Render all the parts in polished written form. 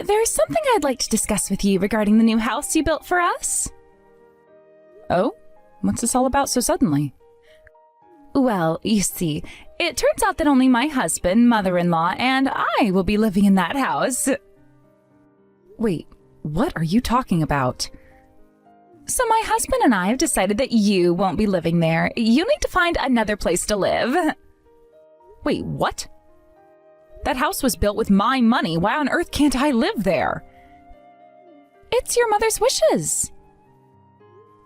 There's something I'd like to discuss with you regarding the new house you built for us. Oh? What's this all about so suddenly? Well, you see, it turns out that only my husband, mother-in-law, and I will be living in that house. Wait, what are you talking about? So my husband and I have decided that you won't be living there. You need to find another place to live. Wait, what? That house was built with my money. Why on earth can't I live there? It's your mother's wishes.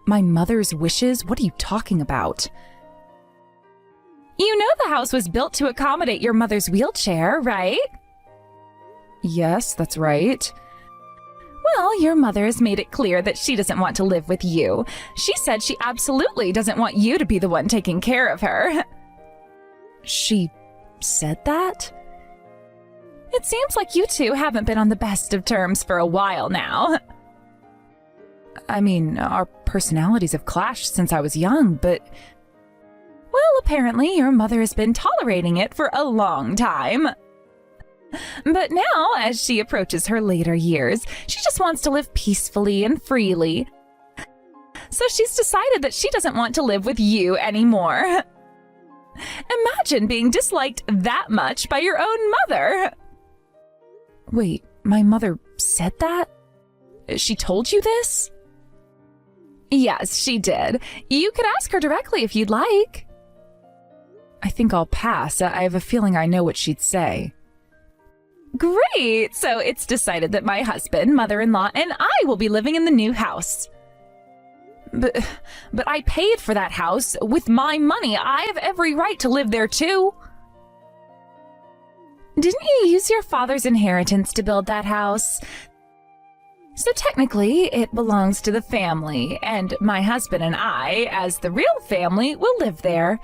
My mother's wishes? What are you talking about? You know the house was built to accommodate your mother's wheelchair, right? Yes, that's right. Well, your mother has made it clear that she doesn't want to live with you. She said she absolutely doesn't want you to be the one taking care of her. She said that? It seems like you two haven't been on the best of terms for a while now. I mean, our personalities have clashed since I was young, but... Well, apparently your mother has been tolerating it for a long time. But now, as she approaches her later years, she just wants to live peacefully and freely. So she's decided that she doesn't want to live with you anymore. Imagine being disliked that much by your own mother. Wait, my mother said that? She told you this? Yes, she did. You could ask her directly if you'd like. I think I'll pass. I have a feeling I know what she'd say. Great! So it's decided that my husband, mother-in-law, and I will be living in the new house. But I paid for that house with my money. I have every right to live there too. Didn't you use your father's inheritance to build that house? So technically, it belongs to the family, and my husband and I, as the real family, will live there.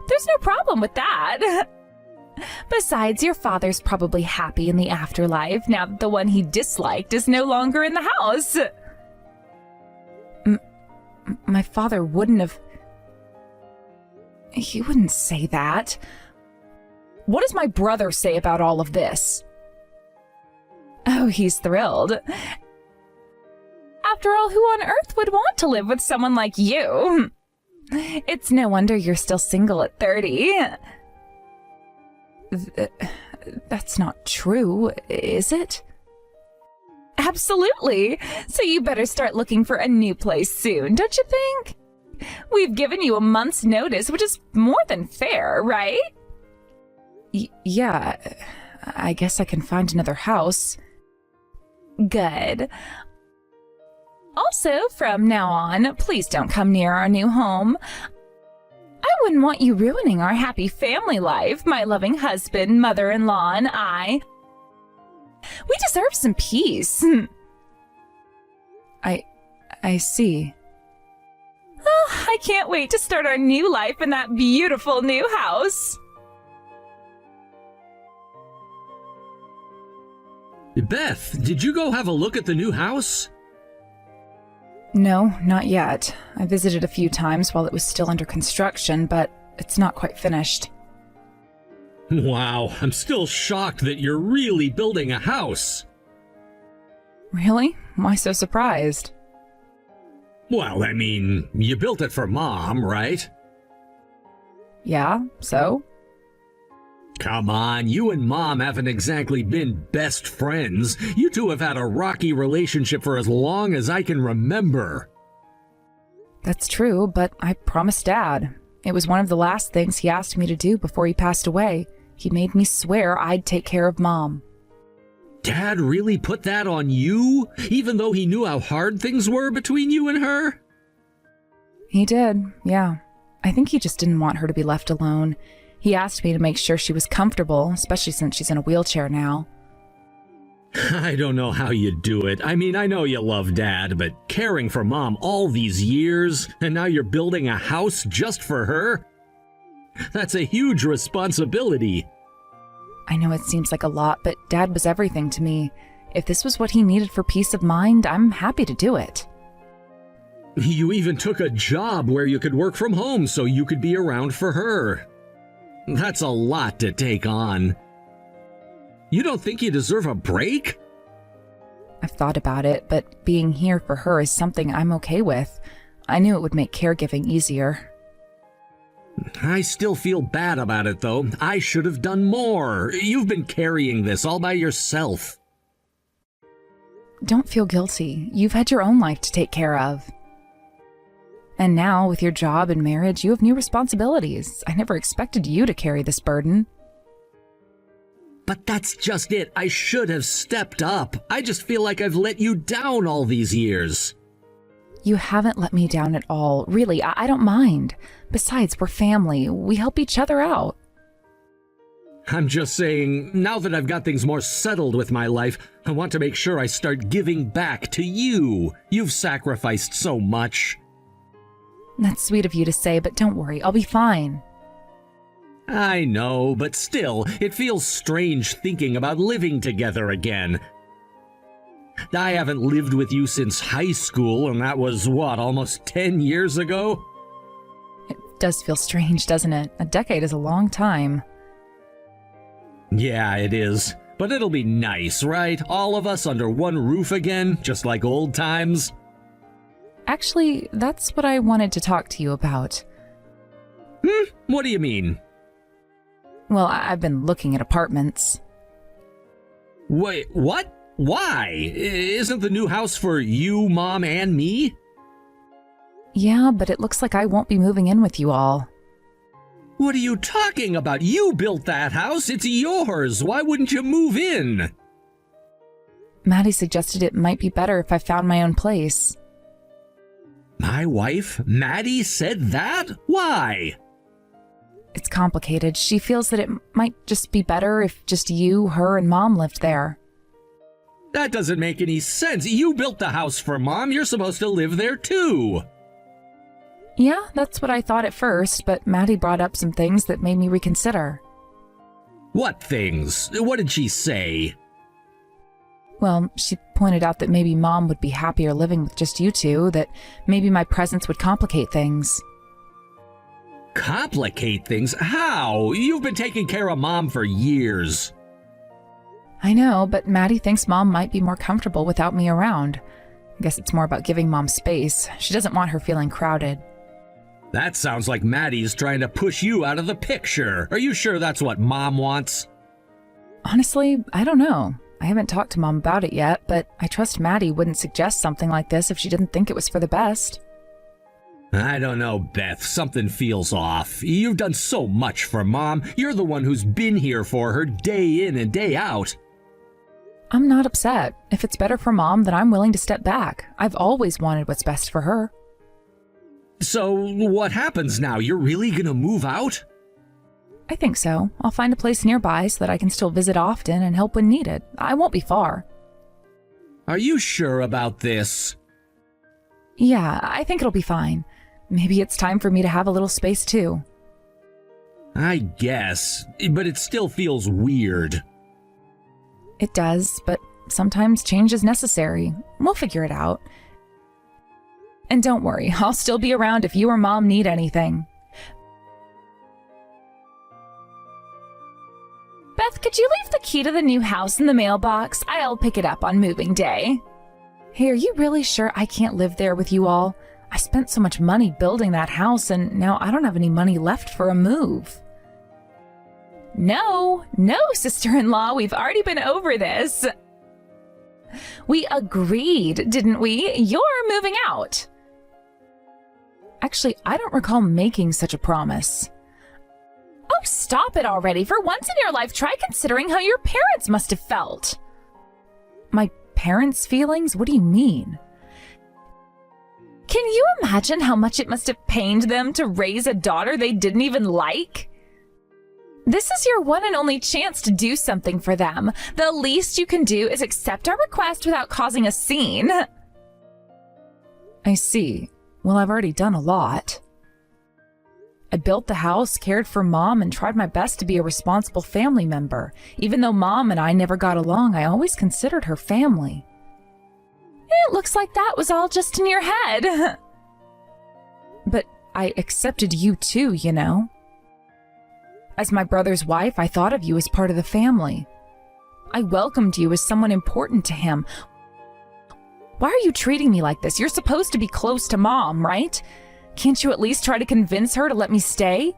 There's no problem with that. Besides, your father's probably happy in the afterlife now that the one he disliked is no longer in the house. My father wouldn't have... He wouldn't say that. What does my brother say about all of this? Oh, he's thrilled. After all, who on earth would want to live with someone like you? It's no wonder you're still single at 30. That's not true, is it? Absolutely. So you better start looking for a new place soon, don't you think? We've given you a month's notice, which is more than fair, right? Yeah, I guess I can find another house. Good. Also, from now on, please don't come near our new home. I wouldn't want you ruining our happy family life, my loving husband, mother-in-law, and I. We deserve some peace. I see. Oh, I can't wait to start our new life in that beautiful new house. Beth, did you go have a look at the new house? No, not yet. I visited a few times while it was still under construction, but it's not quite finished. Wow, I'm still shocked that you're really building a house. Really? Why so surprised? Well, I mean, you built it for Mom, right? Yeah, so? Come on, you and Mom haven't exactly been best friends. You two have had a rocky relationship for as long as I can remember. That's true, but I promised Dad. It was one of the last things he asked me to do before he passed away. He made me swear I'd take care of Mom. Dad really put that on you, even though he knew how hard things were between you and her? He did, yeah. I think he just didn't want her to be left alone. He asked me to make sure she was comfortable, especially since she's in a wheelchair now. I don't know how you do it. I mean, I know you love Dad, but caring for Mom all these years, and now you're building a house just for her? That's a huge responsibility. I know it seems like a lot, but Dad was everything to me. If this was what he needed for peace of mind, I'm happy to do it. You even took a job where you could work from home so you could be around for her. That's a lot to take on. You don't think you deserve a break? I've thought about it, but being here for her is something I'm okay with. I knew it would make caregiving easier. I still feel bad about it, though. I should have done more. You've been carrying this all by yourself. Don't feel guilty. You've had your own life to take care of. And now, with your job and marriage, you have new responsibilities. I never expected you to carry this burden. But that's just it. I should have stepped up. I just feel like I've let you down all these years. You haven't let me down at all. Really, I don't mind. Besides, we're family. We help each other out. I'm just saying, now that I've got things more settled with my life, I want to make sure I start giving back to you. You've sacrificed so much. That's sweet of you to say, but don't worry, I'll be fine. I know, but still, it feels strange thinking about living together again. I haven't lived with you since high school, and that was, almost 10 years ago? It does feel strange, doesn't it? A decade is a long time. Yeah, it is. But it'll be nice, right? All of us under one roof again, just like old times. Actually, that's what I wanted to talk to you about. What do you mean? Well, I've been looking at apartments. Wait, what? Why? Isn't the new house for you, Mom, and me? Yeah, but it looks like I won't be moving in with you all. What are you talking about? You built that house. It's yours. Why wouldn't you move in? Maddie suggested it might be better if I found my own place. My wife, Maddie, said that? Why? It's complicated. She feels that it might just be better if just you, her, and Mom lived there. That doesn't make any sense. You built the house for Mom. You're supposed to live there too. Yeah, that's what I thought at first, but Maddie brought up some things that made me reconsider. What things? What did she say? Well, she pointed out that maybe Mom would be happier living with just you two, that maybe my presence would complicate things. Complicate things? How? You've been taking care of Mom for years. I know, but Maddie thinks Mom might be more comfortable without me around. I guess it's more about giving Mom space. She doesn't want her feeling crowded. That sounds like Maddie's trying to push you out of the picture. Are you sure that's what Mom wants? Honestly, I don't know. I haven't talked to Mom about it yet, but I trust Maddie wouldn't suggest something like this if she didn't think it was for the best. I don't know, Beth. Something feels off. You've done so much for Mom. You're the one who's been here for her day in and day out. I'm not upset. If it's better for Mom, then I'm willing to step back. I've always wanted what's best for her. So, what happens now? You're really gonna move out? I think so. I'll find a place nearby so that I can still visit often and help when needed. I won't be far. Are you sure about this? Yeah, I think it'll be fine. Maybe it's time for me to have a little space too. I guess, but it still feels weird. It does, but sometimes change is necessary. We'll figure it out. And don't worry, I'll still be around if you or Mom need anything. Beth, could you leave the key to the new house in the mailbox? I'll pick it up on moving day. Hey, are you really sure I can't live there with you all? I spent so much money building that house, and now I don't have any money left for a move. No, sister-in-law, we've already been over this. We agreed, didn't we? You're moving out. Actually, I don't recall making such a promise. Oh, stop it already. For once in your life, try considering how your parents must have felt. My parents' feelings? What do you mean? Can you imagine how much it must have pained them to raise a daughter they didn't even like? This is your one and only chance to do something for them. The least you can do is accept our request without causing a scene. I see. Well, I've already done a lot. I built the house, cared for Mom, and tried my best to be a responsible family member. Even though Mom and I never got along, I always considered her family. It looks like that was all just in your head. But I accepted you too, you know. As my brother's wife, I thought of you as part of the family. I welcomed you as someone important to him. Why are you treating me like this? You're supposed to be close to Mom, right? Can't you at least try to convince her to let me stay?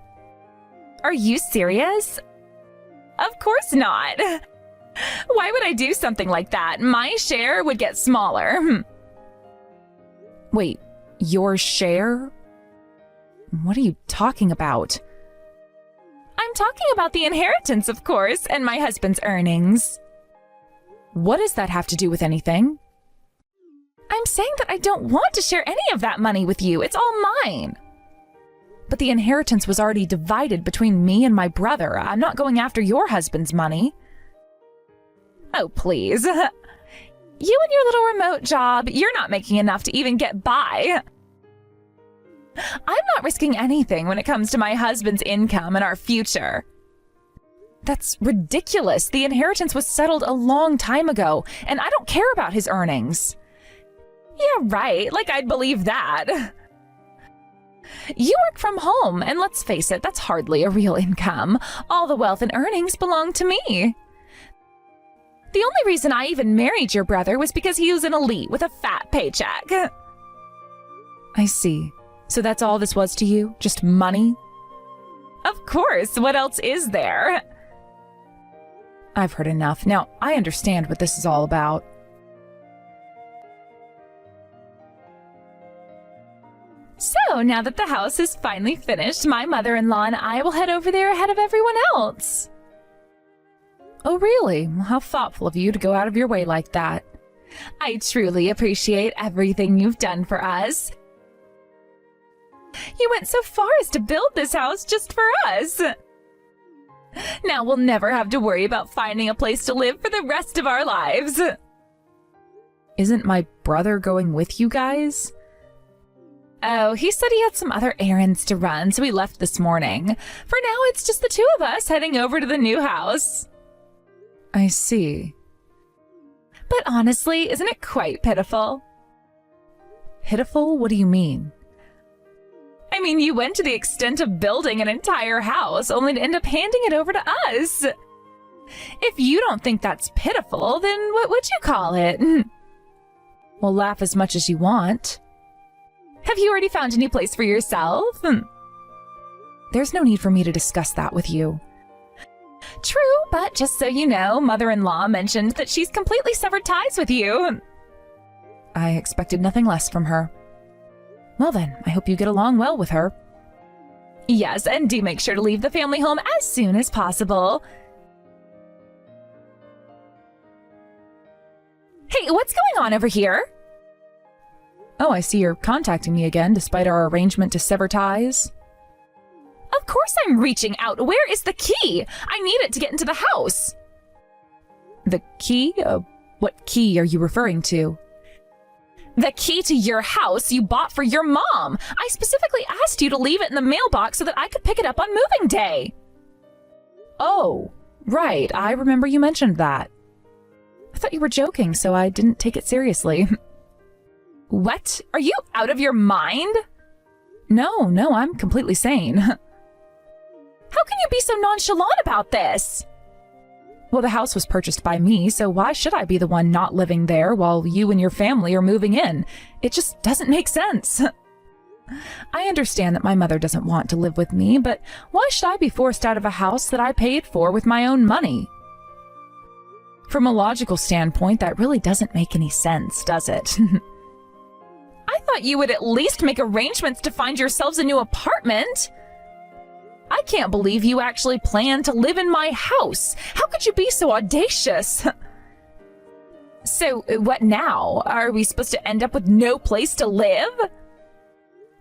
Are you serious? Of course not. Why would I do something like that? My share would get smaller. Wait, your share? What are you talking about? I'm talking about the inheritance, of course, and my husband's earnings. What does that have to do with anything? I'm saying that I don't want to share any of that money with you. It's all mine. But the inheritance was already divided between me and my brother. I'm not going after your husband's money. Oh, please. You and your little remote job, you're not making enough to even get by. I'm not risking anything when it comes to my husband's income and our future. That's ridiculous. The inheritance was settled a long time ago, and I don't care about his earnings. Yeah, right. Like I'd believe that. You work from home, and let's face it, that's hardly a real income. All the wealth and earnings belong to me. The only reason I even married your brother was because he was an elite with a fat paycheck. I see. So that's all this was to you? Just money? Of course. What else is there? I've heard enough. Now, I understand what this is all about. So, now that the house is finally finished, my mother-in-law and I will head over there ahead of everyone else. Oh, really? Well, how thoughtful of you to go out of your way like that. I truly appreciate everything you've done for us. You went so far as to build this house just for us. Now we'll never have to worry about finding a place to live for the rest of our lives. Isn't my brother going with you guys? Oh, he said he had some other errands to run, so he left this morning. For now, it's just the two of us heading over to the new house. I see. But honestly, isn't it quite pitiful? Pitiful? What do you mean? I mean, you went to the extent of building an entire house, only to end up handing it over to us. If you don't think that's pitiful, then what would you call it? Well, laugh as much as you want. Have you already found a new place for yourself? There's no need for me to discuss that with you. True, but just so you know, mother-in-law mentioned that she's completely severed ties with you. I expected nothing less from her. Well then, I hope you get along well with her. Yes, and do make sure to leave the family home as soon as possible. Hey, what's going on over here? Oh, I see you're contacting me again, despite our arrangement to sever ties. Of course I'm reaching out. Where is the key? I need it to get into the house. The key? What key are you referring to? The key to your house you bought for your mom. I specifically asked you to leave it in the mailbox so that I could pick it up on moving day. Oh, right. I remember you mentioned that. I thought you were joking, so I didn't take it seriously. What? Are you out of your mind? No, I'm completely sane. How can you be so nonchalant about this? Well, the house was purchased by me, so why should I be the one not living there while you and your family are moving in? It just doesn't make sense. I understand that my mother doesn't want to live with me, but why should I be forced out of a house that I paid for with my own money? From a logical standpoint, that really doesn't make any sense, does it? I thought you would at least make arrangements to find yourselves a new apartment. I can't believe you actually plan to live in my house. How could you be so audacious? So, what now? Are we supposed to end up with no place to live?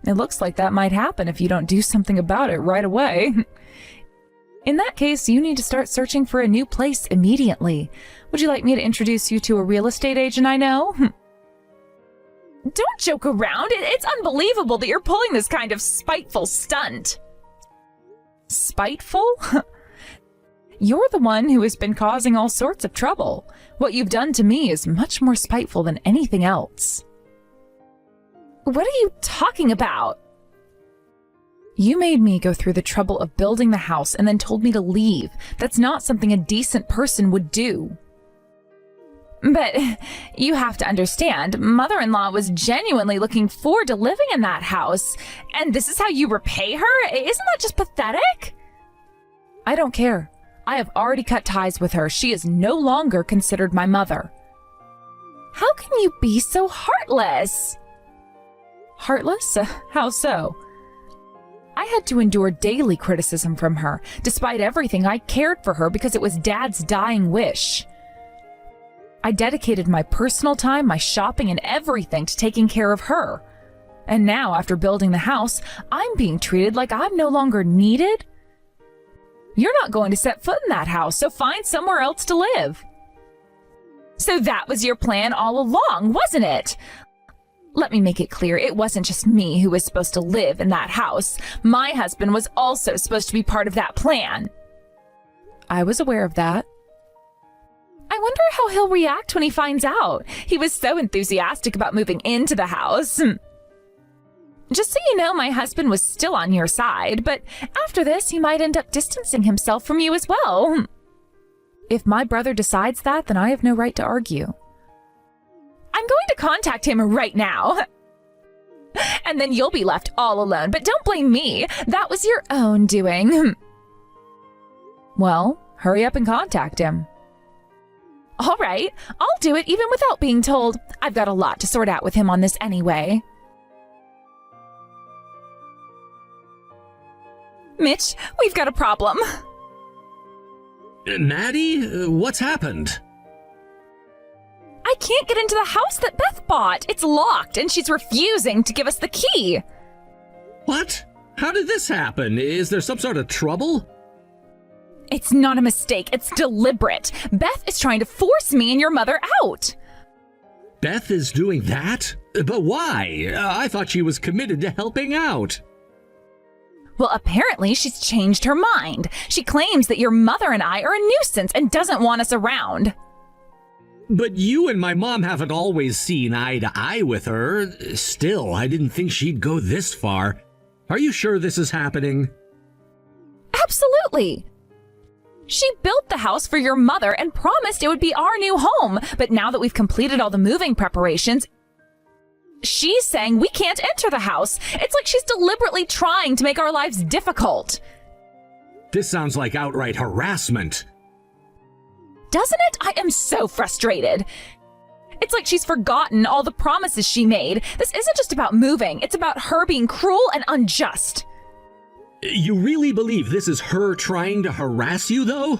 It looks like that might happen if you don't do something about it right away. In that case, you need to start searching for a new place immediately. Would you like me to introduce you to a real estate agent I know? Don't joke around. It's unbelievable that you're pulling this kind of spiteful stunt. Spiteful? You're the one who has been causing all sorts of trouble. What you've done to me is much more spiteful than anything else. What are you talking about? You made me go through the trouble of building the house and then told me to leave. That's not something a decent person would do. But you have to understand, mother-in-law was genuinely looking forward to living in that house. And this is how you repay her? Isn't that just pathetic? I don't care. I have already cut ties with her. She is no longer considered my mother. How can you be so heartless? Heartless? How so? I had to endure daily criticism from her. Despite everything, I cared for her because it was Dad's dying wish. I dedicated my personal time, my shopping, and everything to taking care of her. And now, after building the house, I'm being treated like I'm no longer needed? You're not going to set foot in that house, so find somewhere else to live. So that was your plan all along, wasn't it? Let me make it clear, it wasn't just me who was supposed to live in that house. My husband was also supposed to be part of that plan. I was aware of that. I wonder how he'll react when he finds out. He was so enthusiastic about moving into the house. Just so you know, my husband was still on your side, but after this, he might end up distancing himself from you as well. If my brother decides that, then I have no right to argue. I'm going to contact him right now. And then you'll be left all alone, but don't blame me. That was your own doing. Well, hurry up and contact him. All right, I'll do it even without being told. I've got a lot to sort out with him on this anyway. Mitch, we've got a problem. Maddie, what's happened? I can't get into the house that Beth bought. It's locked, and she's refusing to give us the key. What? How did this happen? Is there some sort of trouble? It's not a mistake. It's deliberate. Beth is trying to force me and your mother out. Beth is doing that? But why? I thought she was committed to helping out. Well, apparently she's changed her mind. She claims that your mother and I are a nuisance and doesn't want us around. But you and my mom haven't always seen eye to eye with her. Still, I didn't think she'd go this far. Are you sure this is happening? Absolutely. She built the house for your mother and promised it would be our new home. But now that we've completed all the moving preparations, she's saying we can't enter the house. It's like she's deliberately trying to make our lives difficult. This sounds like outright harassment. Doesn't it? I am so frustrated. It's like she's forgotten all the promises she made. This isn't just about moving. It's about her being cruel and unjust. You really believe this is her trying to harass you, though?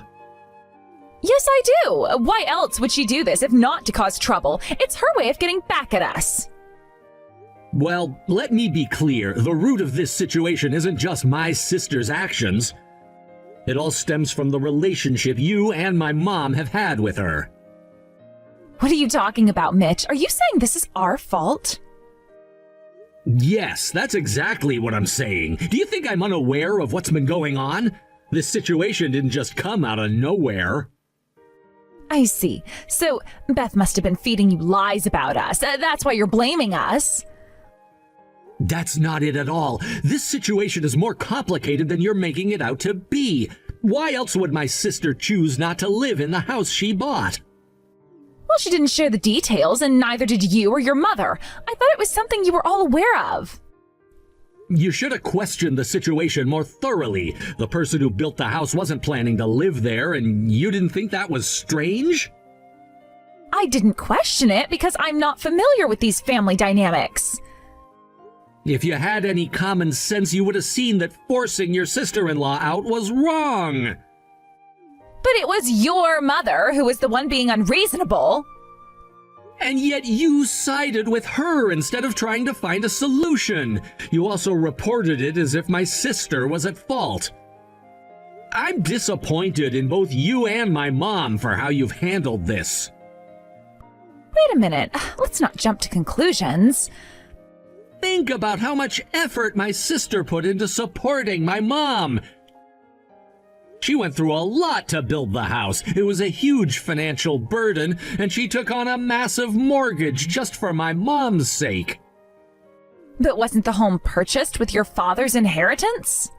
Yes, I do. Why else would she do this if not to cause trouble? It's her way of getting back at us. Well, let me be clear. The root of this situation isn't just my sister's actions. It all stems from the relationship you and my mom have had with her. What are you talking about, Mitch? Are you saying this is our fault? Yes, that's exactly what I'm saying. Do you think I'm unaware of what's been going on? This situation didn't just come out of nowhere. I see. So Beth must have been feeding you lies about us. That's why you're blaming us. That's not it at all. This situation is more complicated than you're making it out to be. Why else would my sister choose not to live in the house she bought? Well, she didn't share the details, and neither did you or your mother. I thought it was something you were all aware of. You should have questioned the situation more thoroughly. The person who built the house wasn't planning to live there, and you didn't think that was strange? I didn't question it because I'm not familiar with these family dynamics. If you had any common sense, you would have seen that forcing your sister-in-law out was wrong. But it was your mother who was the one being unreasonable. And yet you sided with her instead of trying to find a solution. You also reported it as if my sister was at fault. I'm disappointed in both you and my mom for how you've handled this. Wait a minute. Let's not jump to conclusions. Think about how much effort my sister put into supporting my mom. She went through a lot to build the house. It was a huge financial burden, and she took on a massive mortgage just for my mom's sake. But wasn't the home purchased with your father's inheritance?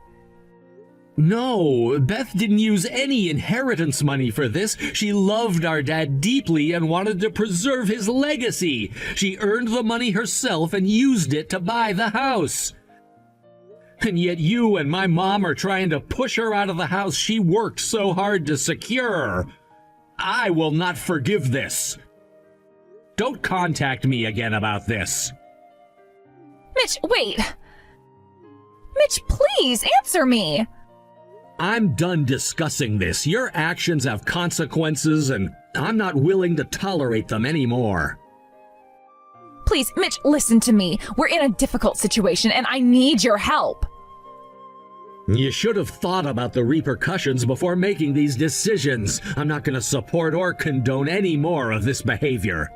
No, Beth didn't use any inheritance money for this. She loved our dad deeply and wanted to preserve his legacy. She earned the money herself and used it to buy the house. And yet you and my mom are trying to push her out of the house she worked so hard to secure. I will not forgive this. Don't contact me again about this. Mitch, wait. Mitch, please answer me. I'm done discussing this. Your actions have consequences, and I'm not willing to tolerate them anymore. Please, Mitch, listen to me. We're in a difficult situation, and I need your help. You should have thought about the repercussions before making these decisions. I'm not going to support or condone any more of this behavior.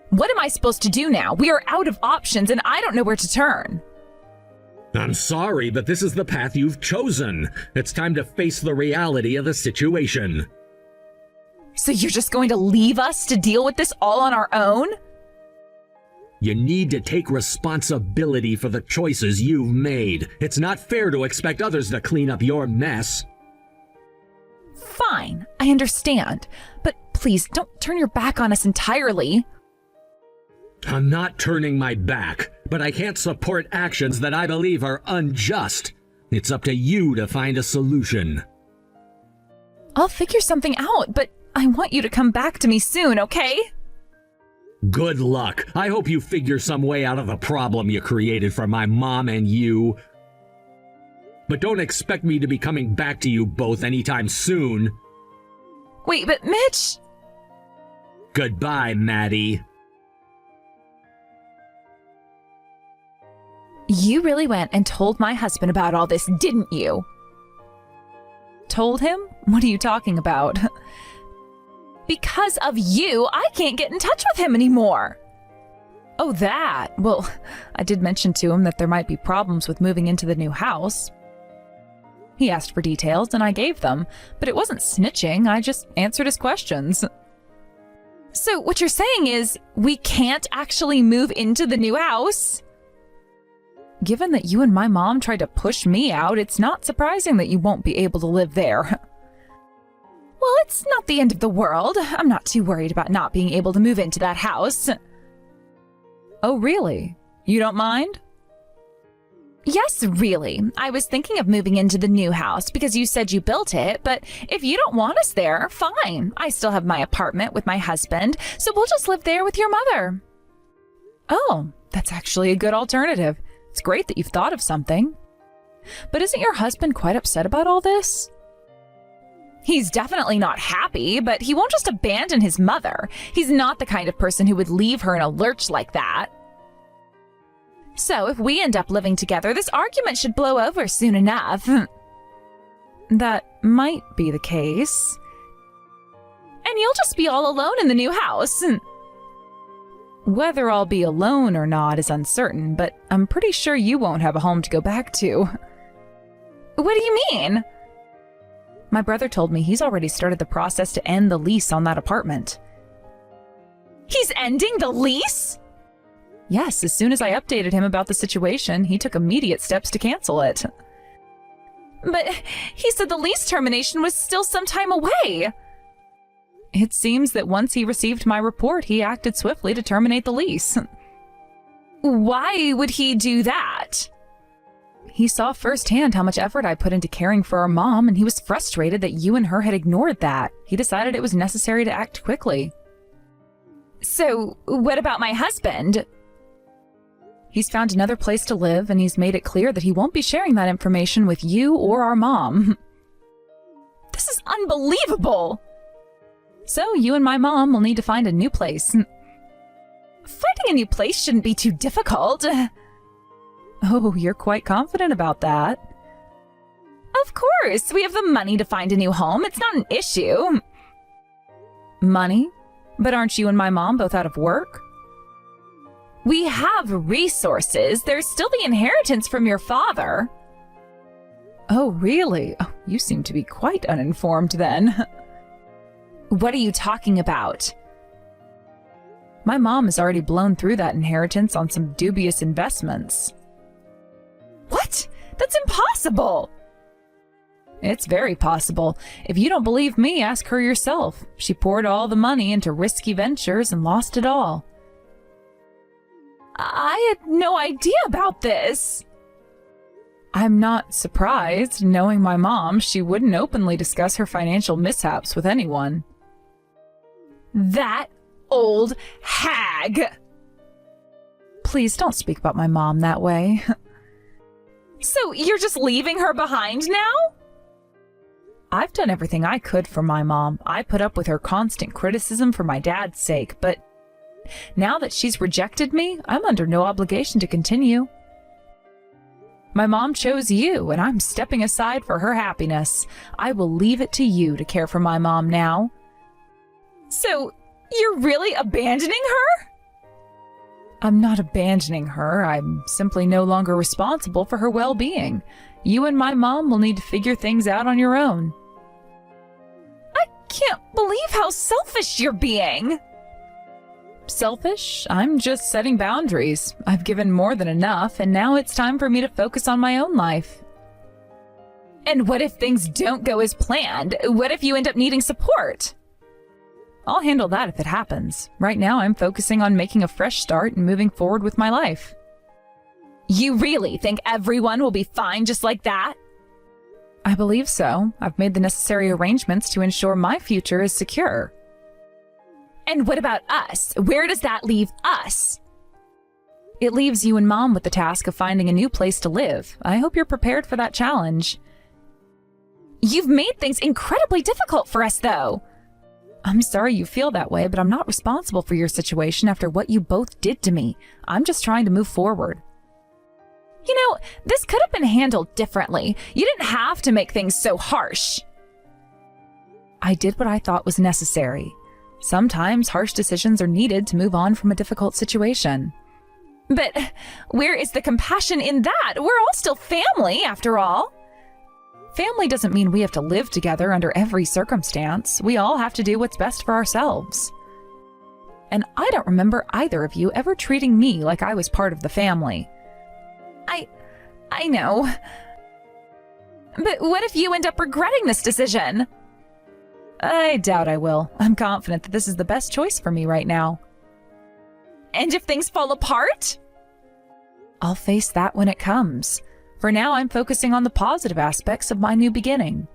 What am I supposed to do now? We are out of options, and I don't know where to turn. I'm sorry, but this is the path you've chosen. It's time to face the reality of the situation. So you're just going to leave us to deal with this all on our own? You need to take responsibility for the choices you've made. It's not fair to expect others to clean up your mess. Fine, I understand. But please, don't turn your back on us entirely. I'm not turning my back, but I can't support actions that I believe are unjust. It's up to you to find a solution. I'll figure something out, but I want you to come back to me soon, okay? Good luck. I hope you figure some way out of the problem you created for my mom and you. But don't expect me to be coming back to you both anytime soon. Wait, but Mitch... Goodbye, Maddie. You really went and told my husband about all this, didn't you? Told him? What are you talking about? Because of you, I can't get in touch with him anymore. Oh, that. Well, I did mention to him that there might be problems with moving into the new house. He asked for details and I gave them, but it wasn't snitching, I just answered his questions. So what you're saying is we can't actually move into the new house? Given that you and my mom tried to push me out, it's not surprising that you won't be able to live there. Well, it's not the end of the world. I'm not too worried about not being able to move into that house. Oh, really? You don't mind? Yes, really. I was thinking of moving into the new house because you said you built it, but if you don't want us there, fine. I still have my apartment with my husband, so we'll just live there with your mother. Oh, that's actually a good alternative. It's great that you've thought of something. But isn't your husband quite upset about all this? He's definitely not happy, but he won't just abandon his mother. He's not the kind of person who would leave her in a lurch like that. So if we end up living together, this argument should blow over soon enough. That might be the case. And you'll just be all alone in the new house. Whether I'll be alone or not is uncertain, but I'm pretty sure you won't have a home to go back to. What do you mean? My brother told me he's already started the process to end the lease on that apartment. He's ending the lease? Yes, as soon as I updated him about the situation, he took immediate steps to cancel it. But he said the lease termination was still some time away. It seems that once he received my report, he acted swiftly to terminate the lease. Why would he do that? He saw firsthand how much effort I put into caring for our mom, and he was frustrated that you and her had ignored that. He decided it was necessary to act quickly. So, what about my husband? He's found another place to live, and he's made it clear that he won't be sharing that information with you or our mom. This is unbelievable! So, you and my mom will need to find a new place. Finding a new place shouldn't be too difficult. Oh, you're quite confident about that. Of course, we have the money to find a new home. It's not an issue. Money? But aren't you and my mom both out of work? We have resources. There's still the inheritance from your father. Oh, really? Oh, you seem to be quite uninformed then. What are you talking about? My mom has already blown through that inheritance on some dubious investments. What? That's impossible! It's very possible. If you don't believe me, ask her yourself. She poured all the money into risky ventures and lost it all. I had no idea about this. I'm not surprised. Knowing my mom, she wouldn't openly discuss her financial mishaps with anyone. That old hag! Please don't speak about my mom that way. So you're just leaving her behind now? I've done everything I could for my mom. I put up with her constant criticism for my dad's sake, but now that she's rejected me, I'm under no obligation to continue. My mom chose you, and I'm stepping aside for her happiness. I will leave it to you to care for my mom now. So, you're really abandoning her? I'm not abandoning her. I'm simply no longer responsible for her well-being. You and my mom will need to figure things out on your own. I can't believe how selfish you're being. Selfish? I'm just setting boundaries. I've given more than enough, and now it's time for me to focus on my own life. And what if things don't go as planned? What if you end up needing support? I'll handle that if it happens. Right now, I'm focusing on making a fresh start and moving forward with my life. You really think everyone will be fine just like that? I believe so. I've made the necessary arrangements to ensure my future is secure. And what about us? Where does that leave us? It leaves you and Mom with the task of finding a new place to live. I hope you're prepared for that challenge. You've made things incredibly difficult for us, though. I'm sorry you feel that way, but I'm not responsible for your situation after what you both did to me. I'm just trying to move forward. You know, this could have been handled differently. You didn't have to make things so harsh. I did what I thought was necessary. Sometimes harsh decisions are needed to move on from a difficult situation. But where is the compassion in that? We're all still family, after all. Family doesn't mean we have to live together under every circumstance. We all have to do what's best for ourselves. And I don't remember either of you ever treating me like I was part of the family. I know. But what if you end up regretting this decision? I doubt I will. I'm confident that this is the best choice for me right now. And if things fall apart? I'll face that when it comes. For now, I'm focusing on the positive aspects of my new beginning.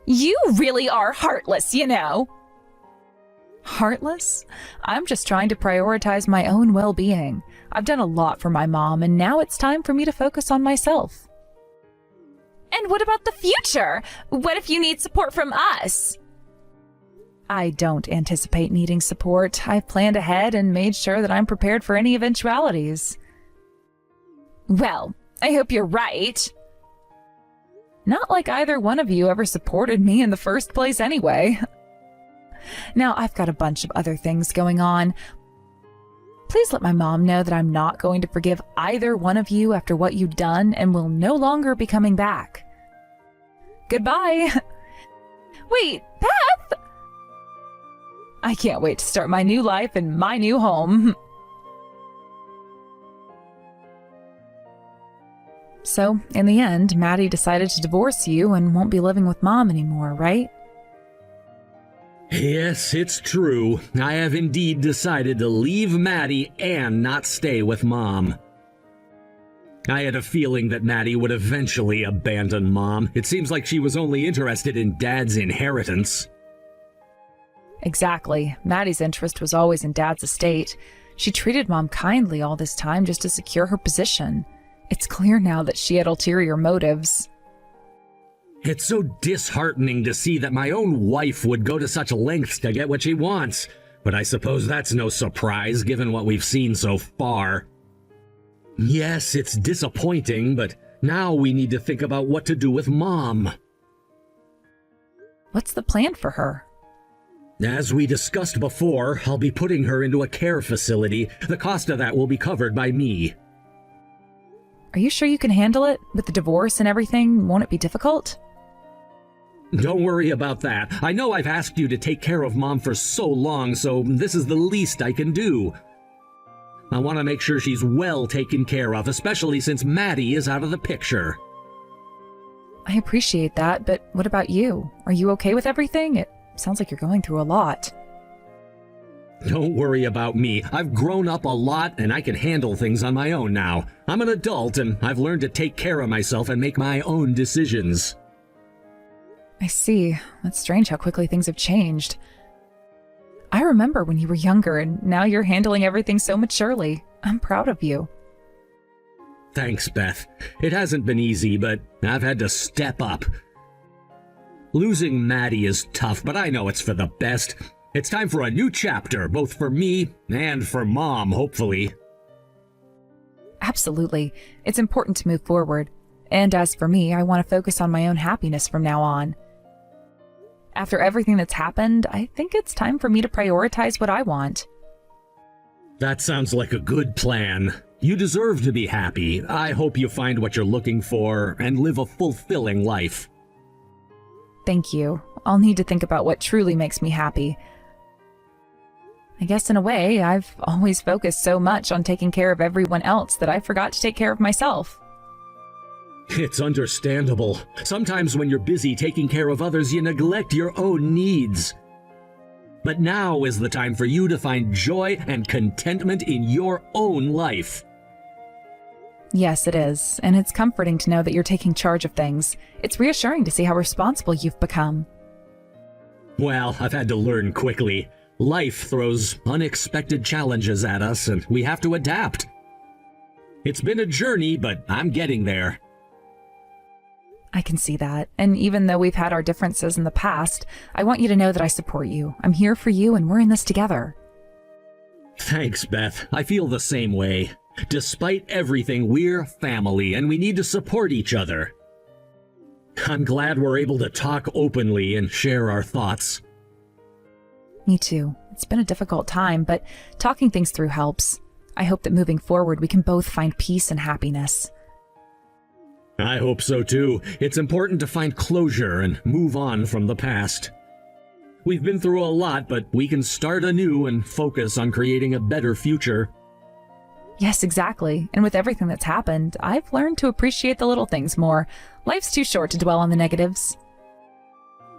You really are heartless, you know. Heartless? I'm just trying to prioritize my own well-being. I've done a lot for my mom, and now it's time for me to focus on myself. And what about the future? What if you need support from us? I don't anticipate needing support. I've planned ahead and made sure that I'm prepared for any eventualities. Well, I hope you're right. Not like either one of you ever supported me in the first place anyway. Now, I've got a bunch of other things going on. Please let my mom know that I'm not going to forgive either one of you after what you've done and will no longer be coming back. Goodbye. Wait, Beth! I can't wait to start my new life in my new home. So, in the end, Maddie decided to divorce you and won't be living with Mom anymore, right? Yes, it's true. I have indeed decided to leave Maddie and not stay with Mom. I had a feeling that Maddie would eventually abandon Mom. It seems like she was only interested in Dad's inheritance. Exactly. Maddie's interest was always in Dad's estate. She treated Mom kindly all this time just to secure her position. It's clear now that she had ulterior motives. It's so disheartening to see that my own wife would go to such lengths to get what she wants, but I suppose that's no surprise given what we've seen so far. Yes, it's disappointing, but now we need to think about what to do with Mom. What's the plan for her? As we discussed before, I'll be putting her into a care facility. The cost of that will be covered by me. Are you sure you can handle it? With the divorce and everything, won't it be difficult? Don't worry about that. I know I've asked you to take care of Mom for so long, so this is the least I can do. I want to make sure she's well taken care of, especially since Maddie is out of the picture. I appreciate that, but what about you? Are you okay with everything? It sounds like you're going through a lot. Don't worry about me. I've grown up a lot and I can handle things on my own now. I'm an adult and I've learned to take care of myself and make my own decisions. I see. That's strange how quickly things have changed. I remember when you were younger, and now you're handling everything so maturely. I'm proud of you. Thanks, Beth. It hasn't been easy, but I've had to step up. Losing Maddie is tough, but I know it's for the best. It's time for a new chapter, both for me and for Mom, hopefully. Absolutely. It's important to move forward. And as for me, I want to focus on my own happiness from now on. After everything that's happened, I think it's time for me to prioritize what I want. That sounds like a good plan. You deserve to be happy. I hope you find what you're looking for and live a fulfilling life. Thank you. I'll need to think about what truly makes me happy. I guess in a way, I've always focused so much on taking care of everyone else that I forgot to take care of myself. It's understandable. Sometimes when you're busy taking care of others, you neglect your own needs. But now is the time for you to find joy and contentment in your own life. Yes, it is, and it's comforting to know that you're taking charge of things. It's reassuring to see how responsible you've become. Well, I've had to learn quickly. Life throws unexpected challenges at us, and we have to adapt. It's been a journey, but I'm getting there. I can see that, and even though we've had our differences in the past, I want you to know that I support you. I'm here for you, and we're in this together. Thanks, Beth. I feel the same way. Despite everything, we're family, and we need to support each other. I'm glad we're able to talk openly and share our thoughts. Me too. It's been a difficult time, but talking things through helps. I hope that moving forward, we can both find peace and happiness. I hope so too. It's important to find closure and move on from the past. We've been through a lot, but we can start anew and focus on creating a better future. Yes, exactly. And with everything that's happened, I've learned to appreciate the little things more. Life's too short to dwell on the negatives.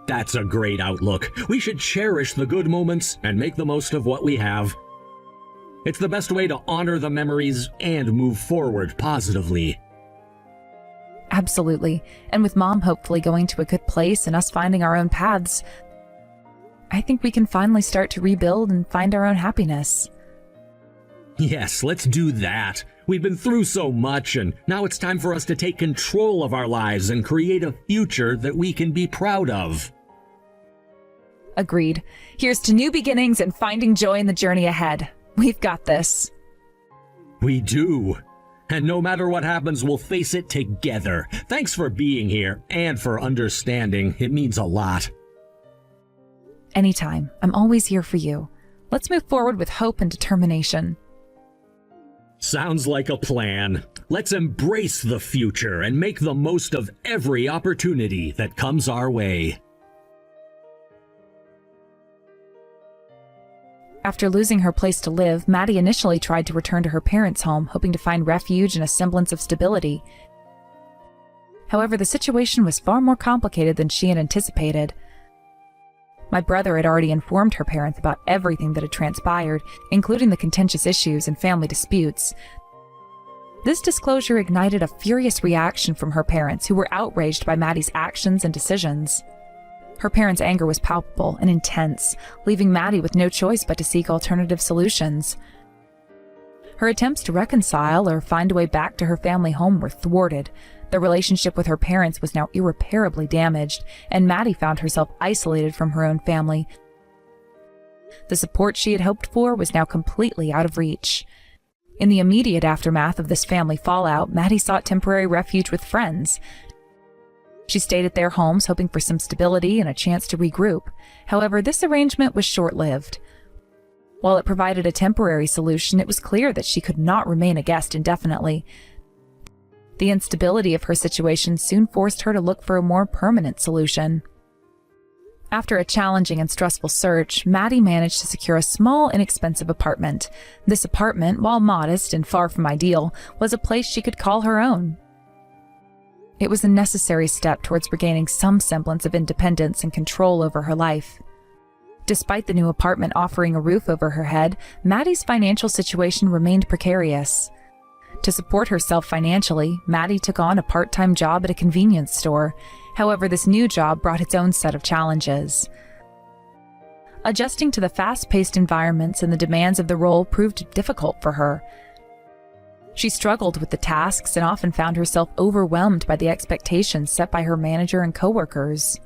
That's a great outlook. We should cherish the good moments and make the most of what we have. It's the best way to honor the memories and move forward positively. Absolutely. And with Mom hopefully going to a good place and us finding our own paths, I think we can finally start to rebuild and find our own happiness. Yes, let's do that. We've been through so much, and now it's time for us to take control of our lives and create a future that we can be proud of. Agreed. Here's to new beginnings and finding joy in the journey ahead. We've got this. We do. And no matter what happens, we'll face it together. Thanks for being here and for understanding. It means a lot. Anytime. I'm always here for you. Let's move forward with hope and determination. Sounds like a plan. Let's embrace the future and make the most of every opportunity that comes our way. After losing her place to live, Maddie initially tried to return to her parents' home, hoping to find refuge and a semblance of stability. However, the situation was far more complicated than she had anticipated. My brother had already informed her parents about everything that had transpired, including the contentious issues and family disputes. This disclosure ignited a furious reaction from her parents, who were outraged by Maddie's actions and decisions. Her parents' anger was palpable and intense, leaving Maddie with no choice but to seek alternative solutions. Her attempts to reconcile or find a way back to her family home were thwarted. The relationship with her parents was now irreparably damaged, and Maddie found herself isolated from her own family. The support she had hoped for was now completely out of reach. In the immediate aftermath of this family fallout, Maddie sought temporary refuge with friends. She stayed at their homes, hoping for some stability and a chance to regroup. However, this arrangement was short-lived. While it provided a temporary solution, it was clear that she could not remain a guest indefinitely. The instability of her situation soon forced her to look for a more permanent solution. After a challenging and stressful search, Maddie managed to secure a small, inexpensive apartment. This apartment, while modest and far from ideal, was a place she could call her own. It was a necessary step towards regaining some semblance of independence and control over her life. Despite the new apartment offering a roof over her head, Maddie's financial situation remained precarious. To support herself financially, Maddie took on a part-time job at a convenience store. However, this new job brought its own set of challenges. Adjusting to the fast-paced environments and the demands of the role proved difficult for her. She struggled with the tasks and often found herself overwhelmed by the expectations set by her manager and coworkers.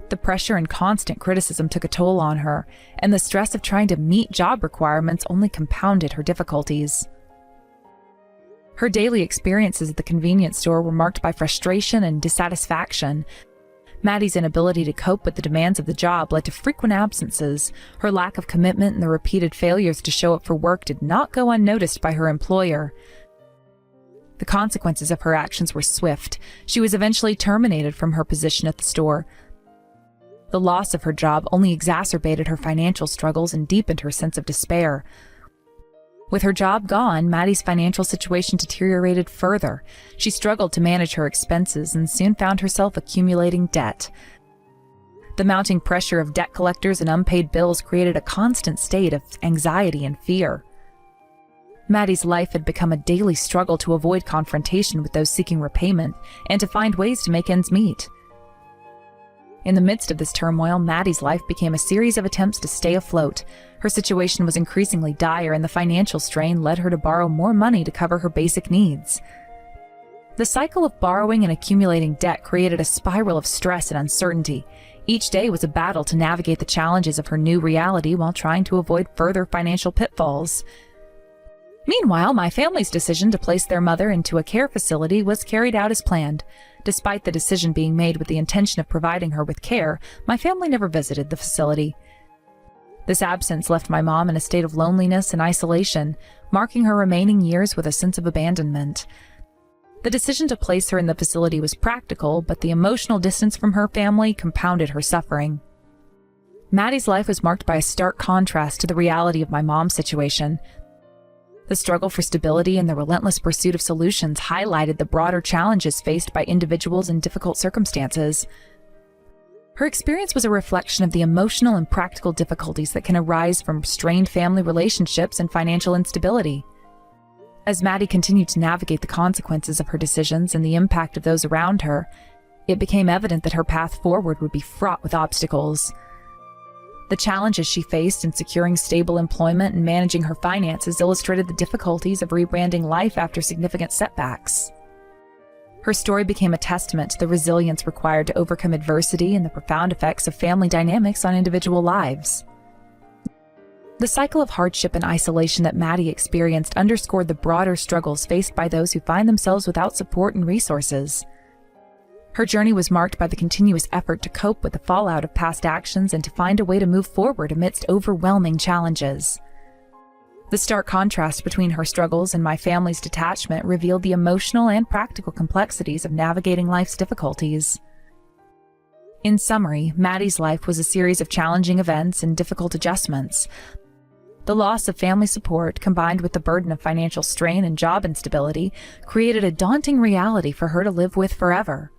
The pressure and constant criticism took a toll on her, and the stress of trying to meet job requirements only compounded her difficulties. Her daily experiences at the convenience store were marked by frustration and dissatisfaction. Maddie's inability to cope with the demands of the job led to frequent absences. Her lack of commitment and the repeated failures to show up for work did not go unnoticed by her employer. The consequences of her actions were swift. She was eventually terminated from her position at the store. The loss of her job only exacerbated her financial struggles and deepened her sense of despair. With her job gone, Maddie's financial situation deteriorated further. She struggled to manage her expenses and soon found herself accumulating debt. The mounting pressure of debt collectors and unpaid bills created a constant state of anxiety and fear. Maddie's life had become a daily struggle to avoid confrontation with those seeking repayment and to find ways to make ends meet. In the midst of this turmoil, Maddie's life became a series of attempts to stay afloat. Her situation was increasingly dire, and the financial strain led her to borrow more money to cover her basic needs. The cycle of borrowing and accumulating debt created a spiral of stress and uncertainty. Each day was a battle to navigate the challenges of her new reality while trying to avoid further financial pitfalls. Meanwhile, my family's decision to place their mother into a care facility was carried out as planned. Despite the decision being made with the intention of providing her with care, my family never visited the facility. This absence left my mom in a state of loneliness and isolation, marking her remaining years with a sense of abandonment. The decision to place her in the facility was practical, but the emotional distance from her family compounded her suffering. Maddie's life was marked by a stark contrast to the reality of my mom's situation. The struggle for stability and the relentless pursuit of solutions highlighted the broader challenges faced by individuals in difficult circumstances. Her experience was a reflection of the emotional and practical difficulties that can arise from strained family relationships and financial instability. As Maddie continued to navigate the consequences of her decisions and the impact of those around her, it became evident that her path forward would be fraught with obstacles. The challenges she faced in securing stable employment and managing her finances illustrated the difficulties of rebranding life after significant setbacks. Her story became a testament to the resilience required to overcome adversity and the profound effects of family dynamics on individual lives. The cycle of hardship and isolation that Maddie experienced underscored the broader struggles faced by those who find themselves without support and resources. Her journey was marked by the continuous effort to cope with the fallout of past actions and to find a way to move forward amidst overwhelming challenges. The stark contrast between her struggles and my family's detachment revealed the emotional and practical complexities of navigating life's difficulties. In summary, Maddie's life was a series of challenging events and difficult adjustments. The loss of family support, combined with the burden of financial strain and job instability, created a daunting reality for her to live with forever.